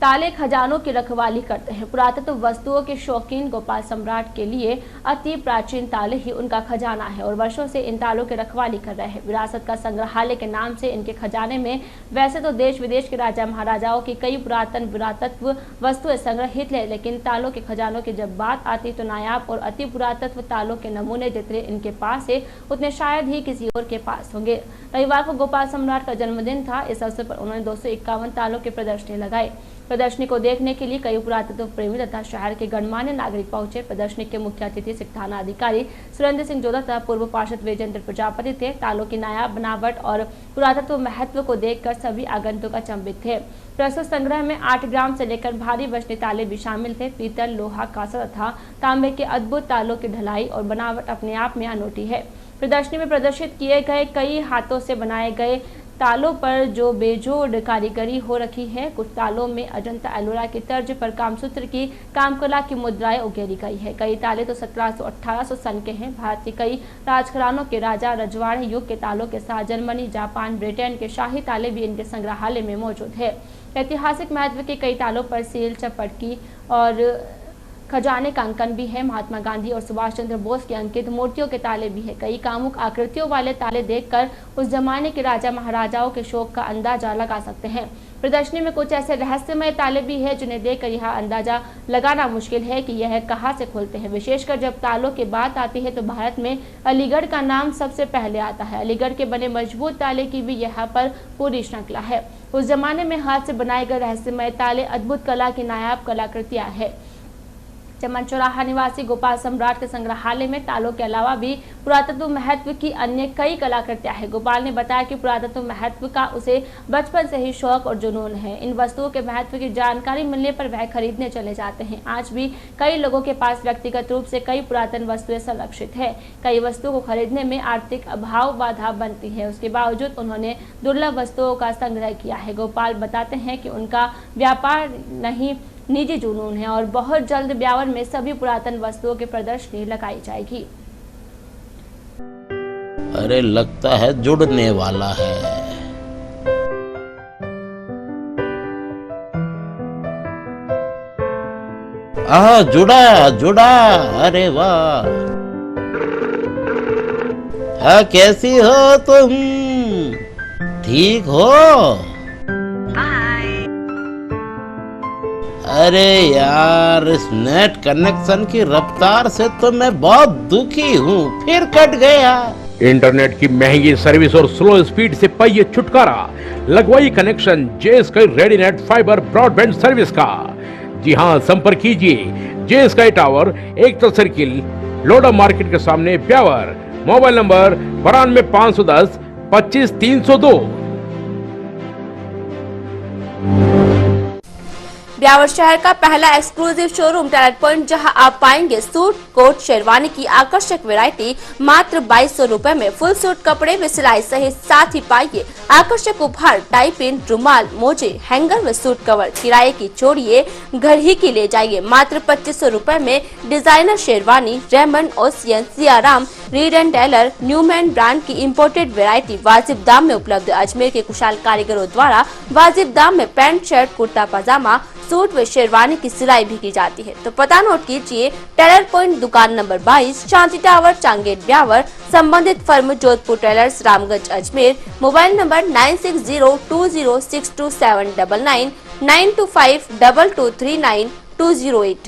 ताले खजानों की रखवाली करते हैं। पुरातत्व वस्तुओं के शौकीन गोपाल सम्राट के लिए अति प्राचीन ताले ही उनका खजाना है और वर्षों से इन तालों की रखवाली कर रहे हैं। विरासत का संग्रहालय के नाम से इनके खजाने में वैसे तो देश विदेश के राजा महाराजाओं की कई पुरातन पुरातत्व वस्तुएं संग्रहित है, लेकिन तालों के खजानों की जब बात आती तो नायाब और अति पुरातत्व तालों के नमूने जितने इनके पास है उतने शायद ही किसी और के पास होंगे। रविवार को गोपाल सम्राट का जन्मदिन था। इस अवसर पर उन्होंने 251 तालों की प्रदर्शनी लगाई। प्रदर्शनी को देखने के लिए कई पुरातत्व प्रेमी तथा शहर के गणमान्य नागरिक पहुंचे। प्रदर्शनी के मुख्य अतिथि सिख थाना अधिकारी सुरेंद्र सिंह जोधा तथा पूर्व पार्षद विजेंद्र प्रजापति थे। तालों की नायाब बनावट और पुरातत्व महत्व को देखकर सभी आगंतुक अचंभित थे। प्रस्तुत संग्रह में 8 ग्राम से लेकर भारी वजनी ताले भी शामिल थे। पीतल, लोहा, कांसा तथा तांबे के अद्भुत तालों की ढलाई और बनावट अपने आप में अनोखी है। प्रदर्शनी में प्रदर्शित किए गए कई हाथों से बनाए गए तालों पर जो बेजोड़ कारीगरी हो रखी है। कुछ तालों में अजंता एलोरा की तर्ज पर कामसूत्र की कामकला की मुद्राएं उकेरी गई है। कई ताले तो 1700-1800 सन के हैं। भारत के कई राजघरानों के राजा रजवाड़े युग के तालों के साथ जर्मनी, जापान, ब्रिटेन के शाही ताले भी इनके संग्रहालय में मौजूद है। ऐतिहासिक महत्व के कई तालों पर सील, चपटकी और खजाने का अंकन भी है। महात्मा गांधी और सुभाष चंद्र बोस के अंकित मूर्तियों के ताले भी है। कई कामुक आकृतियों वाले ताले देखकर उस जमाने के राजा महाराजाओं के शौक का अंदाजा लगा सकते हैं। प्रदर्शनी में कुछ ऐसे रहस्यमय ताले भी है जिन्हें देखकर यह अंदाजा लगाना मुश्किल है कि यह कहां से खुलते हैं। विशेषकर जब तालों की बात आती है तो भारत में अलीगढ़ का नाम सबसे पहले आता है। अलीगढ़ के बने मजबूत ताले की भी यहाँ पर पूरी श्रृंखला है। उस जमाने में हाथ से बनाए गए रहस्यमय ताले अद्भुत कला की नायाब कलाकृतियां है। चमन चौराहा निवासी गोपाल सम्राट के संग्रहालय में तालों के अलावा भी पुरातत्व महत्व की अन्य कई कलाकृतियां हैं। गोपाल ने बताया कि पुरातत्व महत्व का उसे बचपन से ही शौक और जुनून है। इन वस्तुओं के महत्व की जानकारी मिलने पर वह खरीदने चले जाते हैं। आज भी कई लोगों के पास व्यक्तिगत रूप से कई पुरातन वस्तुएं संरक्षित है। कई वस्तुओं को खरीदने में आर्थिक अभाव बाधा बनती है, उसके बावजूद उन्होंने दुर्लभ वस्तुओं का संग्रह किया है। गोपाल बताते हैं कि उनका व्यापार नहीं निजी जुनून है और बहुत जल्द ब्यावर में सभी पुरातन वस्तुओं की प्रदर्शनी लगाई जाएगी। अरे लगता है जुड़ने वाला है। जुड़ा जुड़ा, अरे वाह। हाँ, कैसी हो तुम? ठीक हो? अरे यार, इस नेट कनेक्शन की रफ्तार से तो मैं बहुत दुखी हूँ, फिर कट गया। इंटरनेट की महंगी सर्विस और स्लो स्पीड से पाइए छुटकारा। लगवाइए कनेक्शन जे-स्काई रेडीनेट फाइबर ब्रॉडबैंड सर्विस का। जी हाँ, संपर्क कीजिए जे-स्काई टावर, एकता सर्किल, लोडा मार्केट के सामने, ब्यावर। Mobile number 92 510 25 302। ब्यावर शहर का पहला एक्सक्लूसिव शोरूम टैलेंट पॉइंट, जहां आप पाएंगे सूट, कोट, शेरवानी की आकर्षक वैरायटी मात्र 2200 रुपए में। फुल सूट कपड़े व सिलाई सहित साथ ही पाइए आकर्षक उपहार, टाई पिन, रुमाल, मोजे, हैंगर व सूट कवर। किराए की छोड़िए, घर ही की ले जाइए मात्र 2500 रुपए में। Designer sherwani, Raymond, Ocean, Siyaram, Reid and Taylor, Newman brand की इंपोर्टेड वैरायटी वाजिब दाम में उपलब्ध। अजमेर के कुशल कारीगरों द्वारा वाजिब दाम में पैंट, शर्ट, कुर्ता पजामा, सूट व शेरवानी की सिलाई भी की जाती है। तो पता नोट कीजिए, टेलर पॉइंट, दुकान नंबर 22, शांति टावर, चांगेट, ब्यावर। संबंधित firm Jodhpur tailors, Ramganj, Ajmer. Mobile number 9602062799, 9252239 208।